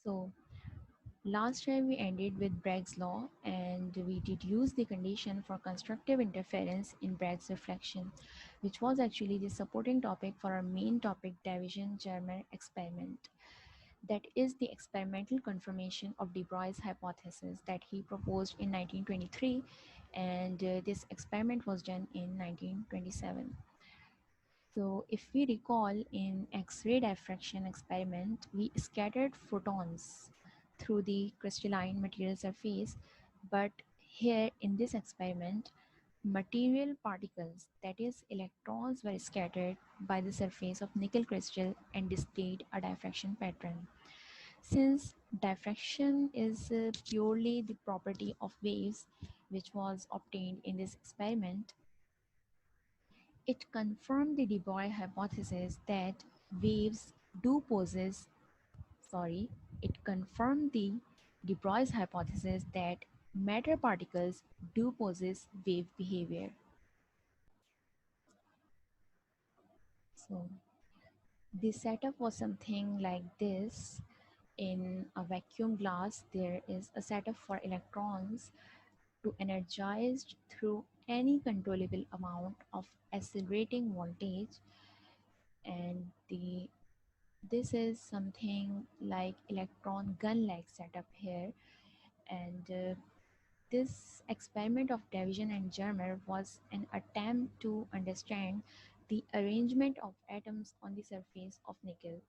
So last time we ended with Bragg's law and we deduced the condition for constructive interference in Bragg's reflection, which was actually the supporting topic for our main topic Davisson-Germer experiment. That is the experimental confirmation of de Broglie's hypothesis that he proposed in 1923, and this experiment was done in 1927. So if we recall, in X-ray diffraction experiment, we scattered photons through the crystalline material surface, but here in this experiment, material particles, that is electrons, were scattered by the surface of nickel crystal and displayed a diffraction pattern. Since diffraction is purely the property of waves which was obtained in this experiment, it confirmed the de Broglie hypothesis that waves do possess, sorry, it confirmed the de Broglie's hypothesis that matter particles do possess wave behavior. So the setup was something like this. In a vacuum glass, there is a setup for electrons to energized through any controllable amount of accelerating voltage, and this is something like electron gun like setup here. And this experiment of Davisson and Germer was an attempt to understand the arrangement of atoms on the surface of nickel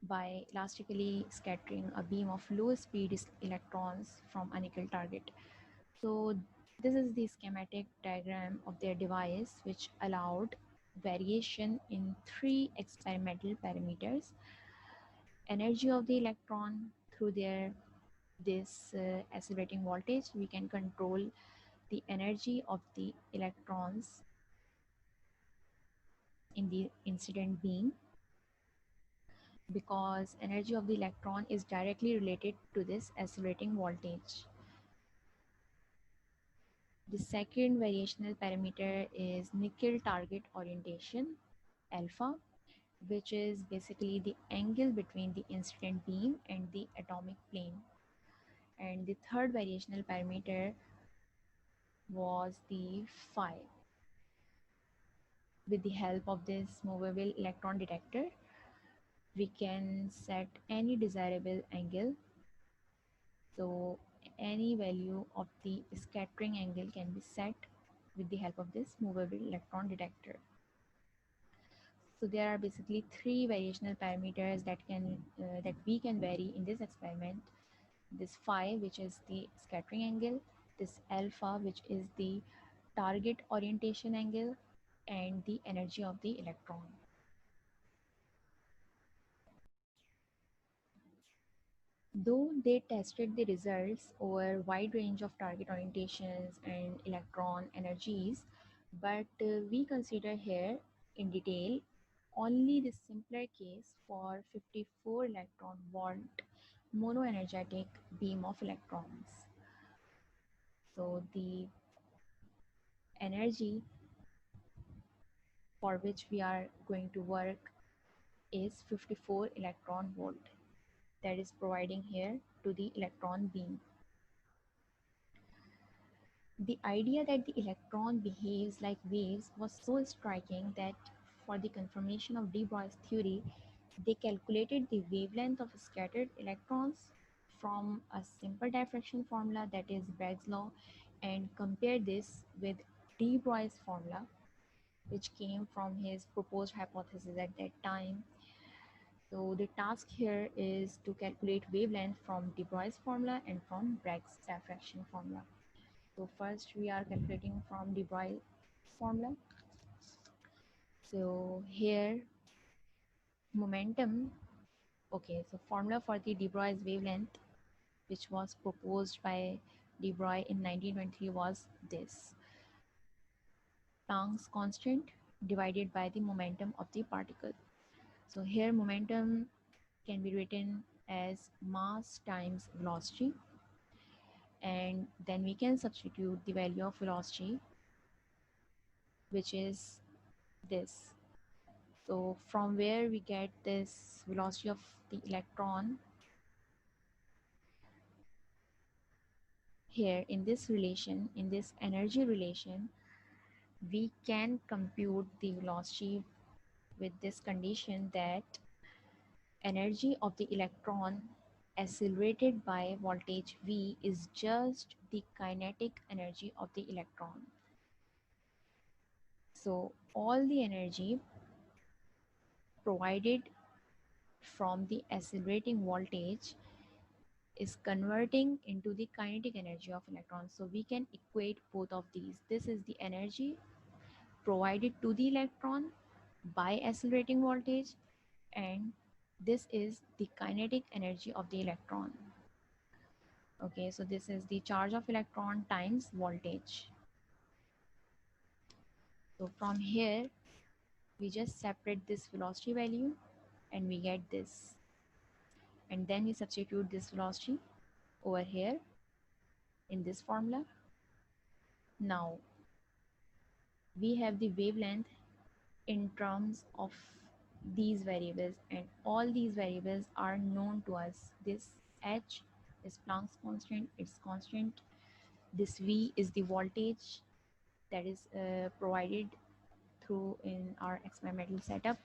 by elastically scattering a beam of low speed electrons from a nickel target. So this is the schematic diagram of their device, which allowed variation in three experimental parameters: energy of the electron through this accelerating voltage. We can control the energy of the electrons in the incident beam, because energy of the electron is directly related to this accelerating voltage. The second variational parameter is nickel target orientation, alpha, which is basically the angle between the incident beam and the atomic plane. And the third variational parameter was the phi. With the help of this movable electron detector, we can set any desirable angle. So any value of the scattering angle can be set with the help of this movable electron detector. So there are basically three variational parameters that we can vary in this experiment: this phi, which is the scattering angle; this alpha, which is the target orientation angle; and the energy of the electron. Though they tested the results over a wide range of target orientations and electron energies, but we consider here in detail only the simpler case for 54 electron volt monoenergetic beam of electrons. So the energy for which we are going to work is 54 electron volt, that is providing here to the electron beam. The idea that the electron behaves like waves was so striking that for the confirmation of de Broglie's theory, they calculated the wavelength of scattered electrons from a simple diffraction formula, that is Bragg's law, and compared this with de Broglie's formula, which came from his proposed hypothesis at that time. So the task here is to calculate wavelength from de Broglie's formula and from Bragg's diffraction formula. So first we are calculating from de Broglie formula. So here momentum, okay, so formula for the de Broglie's wavelength, which was proposed by de Broglie in 1923, was this: Planck's constant divided by the momentum of the particle. So here momentum can be written as mass times velocity, and then we can substitute the value of velocity, which is this. So from where we get this velocity of the electron, here in this relation, in this energy relation, we can compute the velocity with this condition that energy of the electron accelerated by voltage V is just the kinetic energy of the electron. So all the energy provided from the accelerating voltage is converting into the kinetic energy of electrons. So we can equate both of these. This is the energy provided to the electron by accelerating voltage, and this is the kinetic energy of the electron. Okay, so this is the charge of electron times voltage. So from here we just separate this velocity value and we get this, and then we substitute this velocity over here in this formula. Now we have the wavelength in terms of these variables, and all these variables are known to us. This h is Planck's constant, it's constant. This v is the voltage that is provided through in our experimental setup.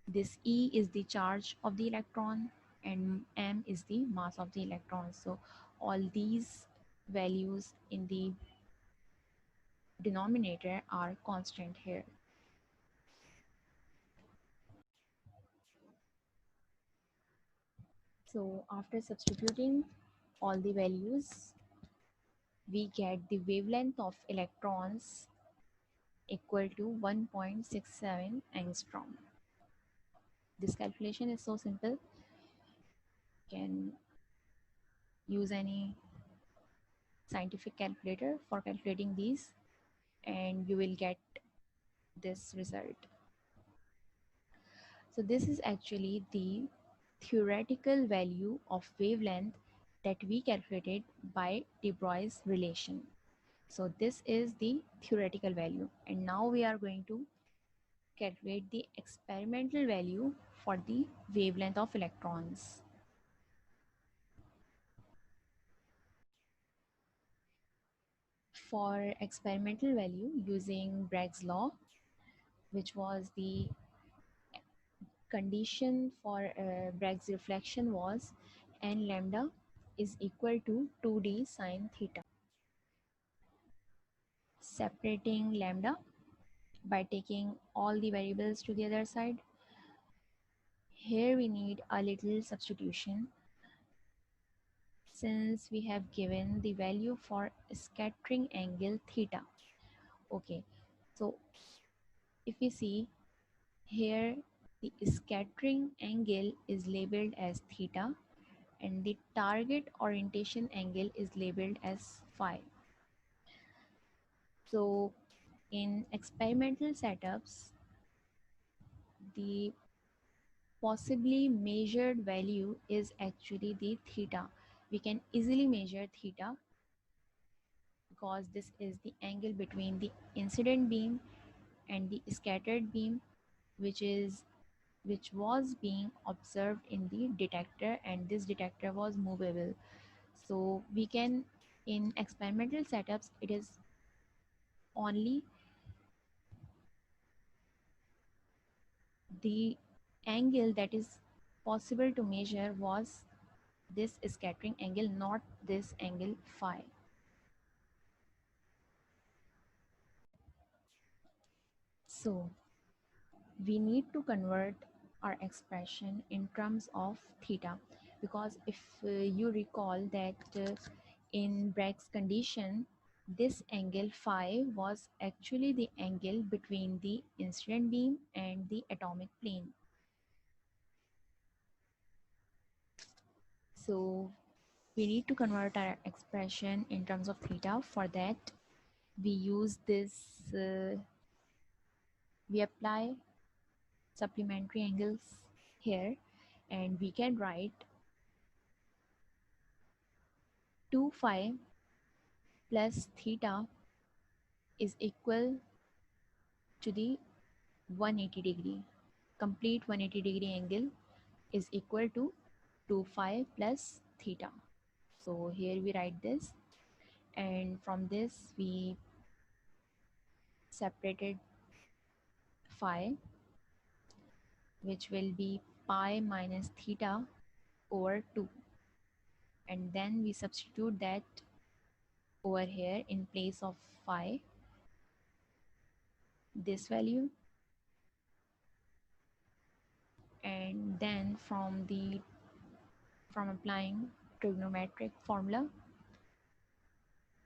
This E is the charge of the electron, and m is the mass of the electron. So all these values in the denominator are constant here. So after substituting all the values, we get the wavelength of electrons equal to 1.67 angstrom. This calculation is so simple. You can use any scientific calculator for calculating these and you will get this result. So this is actually the theoretical value of wavelength that we calculated by de Broglie's relation. So this is the theoretical value, and now we are going to calculate the experimental value for the wavelength of electrons. For experimental value using Bragg's law, which was the condition for Bragg's reflection, was n lambda is equal to 2d sine theta. Separating lambda by taking all the variables to the other side. Here we need a little substitution since we have given the value for scattering angle theta. Okay, so if we see here, the scattering angle is labeled as theta and the target orientation angle is labeled as phi. So in experimental setups, the possibly measured value is actually the theta. We can easily measure theta because this is the angle between the incident beam and the scattered beam, which was being observed in the detector, and this detector was movable. So we can, in experimental setups, it is only the angle that is possible to measure was this scattering angle, not this angle phi. So we need to convert our expression in terms of theta, because if you recall that in Bragg's condition, this angle phi was actually the angle between the incident beam and the atomic plane. So we need to convert our expression in terms of theta. For that, we use this, we apply supplementary angles here, and we can write 2 phi plus theta is equal to the 180 degree. Complete 180 degree angle is equal to 2 phi plus theta. So here we write this. And from this we separated phi, which will be pi minus theta over 2, and then we substitute that over here in place of phi, this value, and then from applying trigonometric formula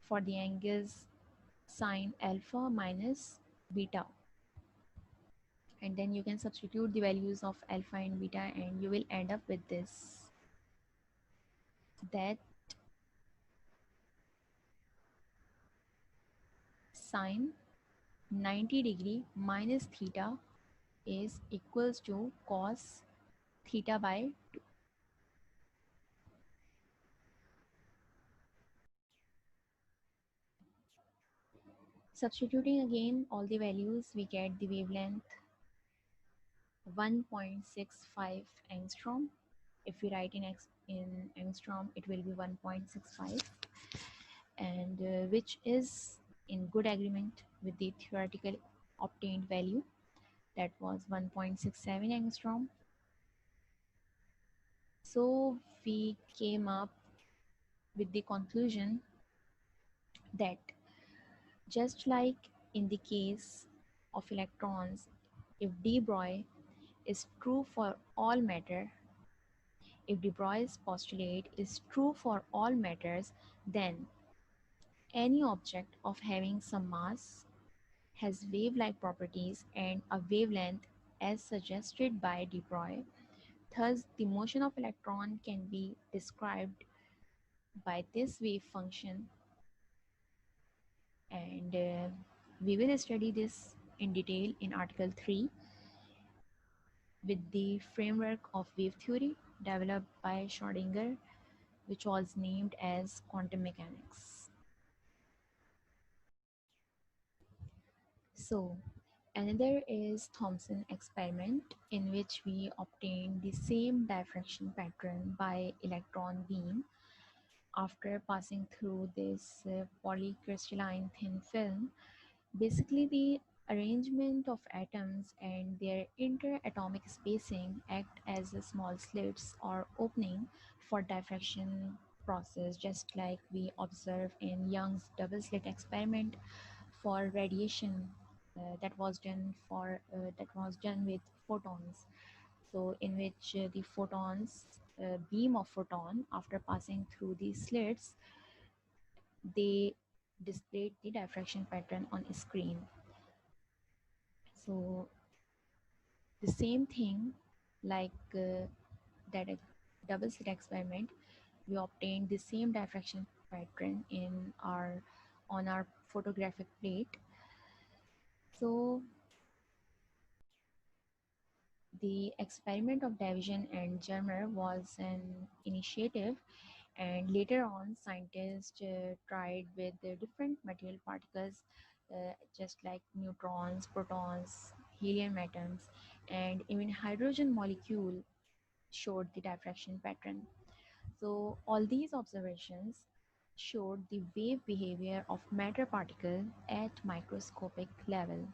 for the angles sine alpha minus beta, and then you can substitute the values of alpha and beta and you will end up with this, that sine 90 degree minus theta is equals to cos theta by 2. Substituting again all the values, we get the wavelength 1.65 angstrom. If we write in angstrom, it will be 1.65, and which is in good agreement with the theoretical obtained value, that was 1.67 angstrom. So we came up with the conclusion that just like in the case of electrons, if de Broglie is true for all matter, if de Broglie's postulate is true for all matters, then any object of having some mass has wave-like properties and a wavelength as suggested by de Broglie. Thus, the motion of electron can be described by this wave function, and we will study this in detail in article 3 with the framework of wave theory developed by Schrödinger, which was named as quantum mechanics. So another is Thomson experiment, in which we obtained the same diffraction pattern by electron beam after passing through this polycrystalline thin film. Basically, the arrangement of atoms and their interatomic spacing act as small slits or opening for diffraction process, just like we observe in Young's double slit experiment for radiation, that was done with photons. So in which the photons beam of photon, after passing through these slits, they displayed the diffraction pattern on a screen. So the same thing, like that double slit experiment, we obtained the same diffraction pattern in our on our photographic plate. So the experiment of Davisson and Germer was an initiative, and later on scientists tried with the different material particles, just like neutrons, protons, helium atoms, and even hydrogen molecule showed the diffraction pattern. So all these observations showed the wave behavior of matter particle at microscopic level.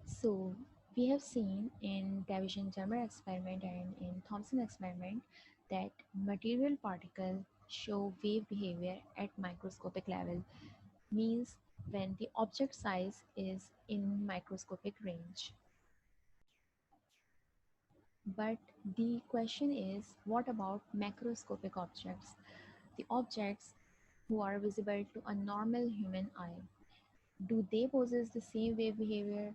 So we have seen in Davisson-Germer experiment and in Thomson experiment that material particles show wave behavior at microscopic level, means when the object size is in microscopic range. But the question is, what about macroscopic objects? The objects who are visible to a normal human eye. Do they possess the same wave behavior?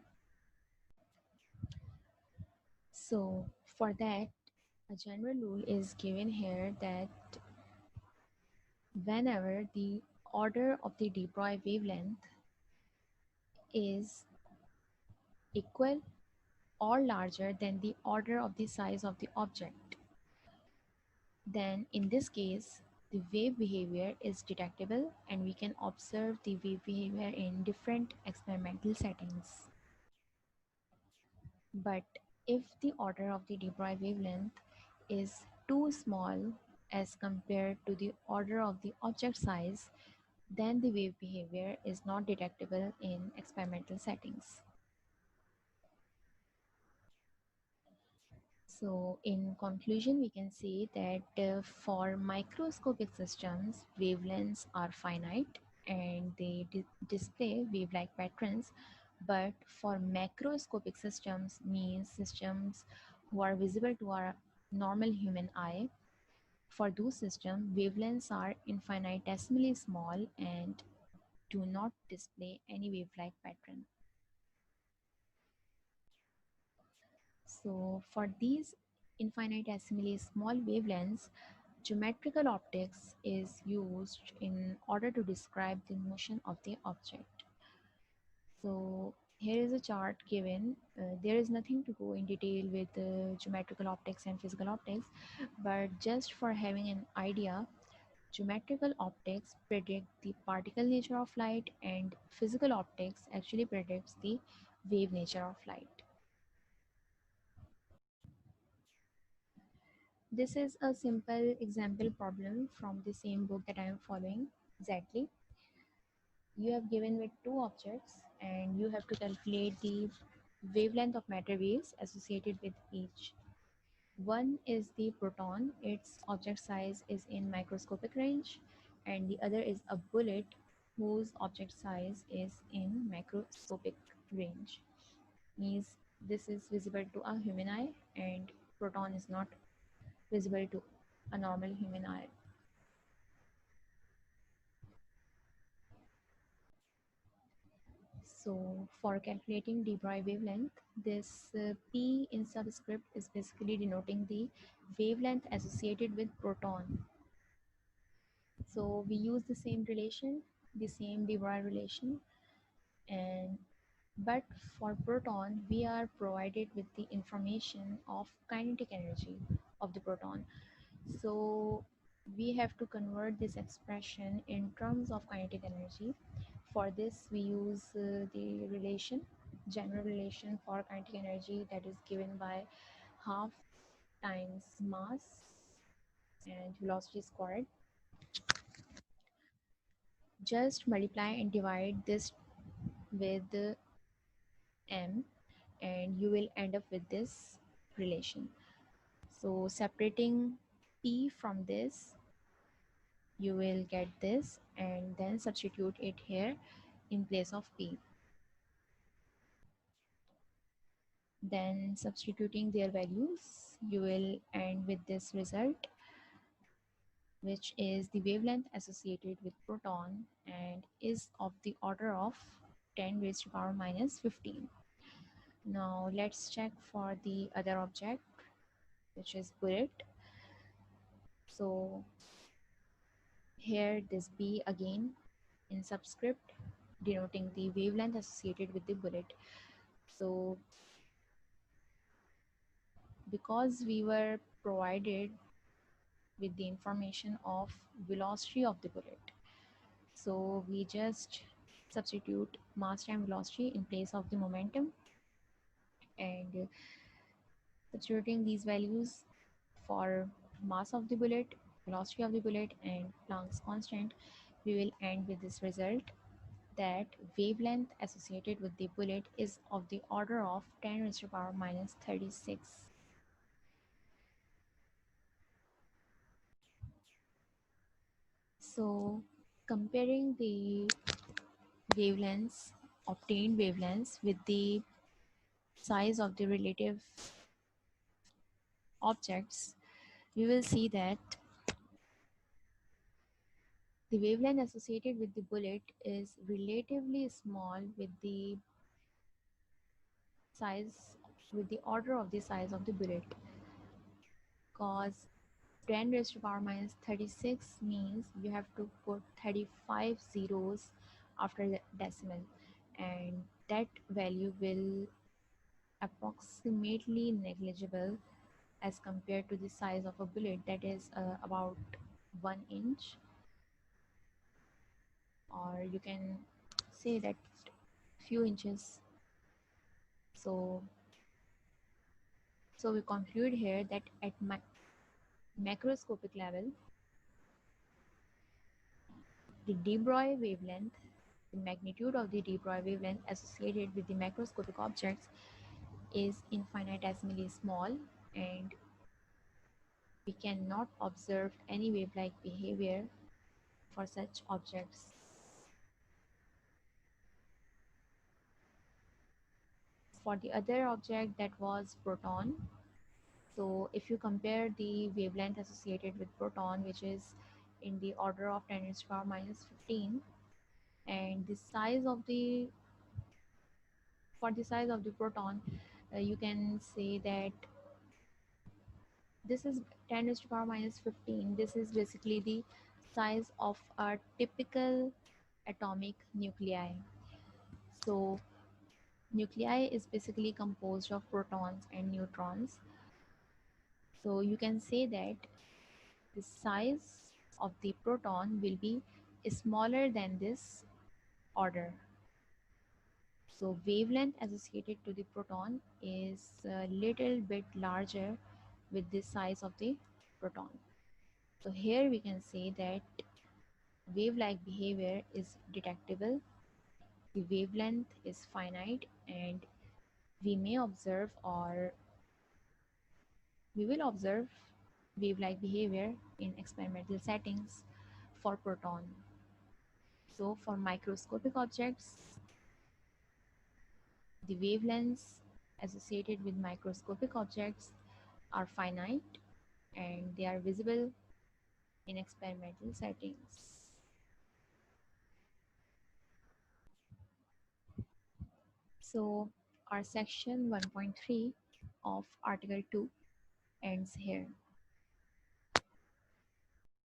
So for that, a general rule is given here that whenever the order of the de Broglie wavelength is equal or larger than the order of the size of the object, then in this case the wave behavior is detectable and we can observe the wave behavior in different experimental settings. But if the order of the de Broglie wavelength is too small as compared to the order of the object size, then the wave behavior is not detectable in experimental settings. So, in conclusion, we can say that for microscopic systems, wavelengths are finite and they display wave-like patterns. But for macroscopic systems, means systems who are visible to our normal human eye, for those systems, wavelengths are infinitesimally small and do not display any wave-like pattern. So for these infinitesimally small wavelengths, geometrical optics is used in order to describe the motion of the object. So here is a chart given. There is nothing to go in detail with geometrical optics and physical optics, but just for having an idea, geometrical optics predict the particle nature of light and physical optics actually predicts the wave nature of light. This is a simple example problem from the same book that I am following exactly. You have given with two objects and you have to calculate the wavelength of matter waves associated with each. One is the proton, its object size is in microscopic range, and the other is a bullet whose object size is in macroscopic range. Means this is visible to a human eye and proton is not visible to a normal human eye. So for calculating de Broglie wavelength, this P in subscript is basically denoting the wavelength associated with proton. So we use the same relation, the same de Broglie relation, and but for proton, we are provided with the information of kinetic energy of the proton. So we have to convert this expression in terms of kinetic energy. For this, we use the relation, general relation for kinetic energy that is given by half times mass and velocity squared. Just multiply and divide this with m and you will end up with this relation. So separating p from this, you will get this and then substitute it here in place of p. Then substituting their values, you will end with this result, which is the wavelength associated with proton and is of the order of 10 raised to power minus 15. Now let's check for the other object, which is bullet. So here this B again in subscript denoting the wavelength associated with the bullet. So because we were provided with the information of velocity of the bullet, so we just substitute mass time velocity in place of the momentum, and substituting these values for mass of the bullet, velocity of the bullet, and Planck's constant, we will end with this result that wavelength associated with the bullet is of the order of 10 raised to power minus 36. So comparing the wavelengths, obtained wavelengths with the size of the relative objects, we will see that the wavelength associated with the bullet is relatively small with the size, with the order of the size of the bullet, because 10 raised to power minus 36 means you have to put 35 zeros after the decimal, and that value will approximately negligible as compared to the size of a bullet that is about 1 inch, or you can say that few inches. So we conclude here that macroscopic level, the de Broglie wavelength, the magnitude of the de Broglie wavelength associated with the macroscopic objects is infinitesimally small, and we cannot observe any wave-like behavior for such objects. For the other object, that was proton, so if you compare the wavelength associated with proton, which is in the order of 10 to the power minus 15, and the size of the for the size of the proton, you can say that this is 10 to the power minus 15. This is basically the size of a typical atomic nuclei. So nuclei is basically composed of protons and neutrons. So you can say that the size of the proton will be smaller than this order. So wavelength associated to the proton is a little bit larger with the size of the proton. So here we can say that wave-like behavior is detectable, the wavelength is finite, and we may observe or we will observe wave-like behavior in experimental settings for proton. So for microscopic objects, the wavelengths associated with microscopic objects are finite and they are visible in experimental settings. So our section 1.3 of article 2 ends here.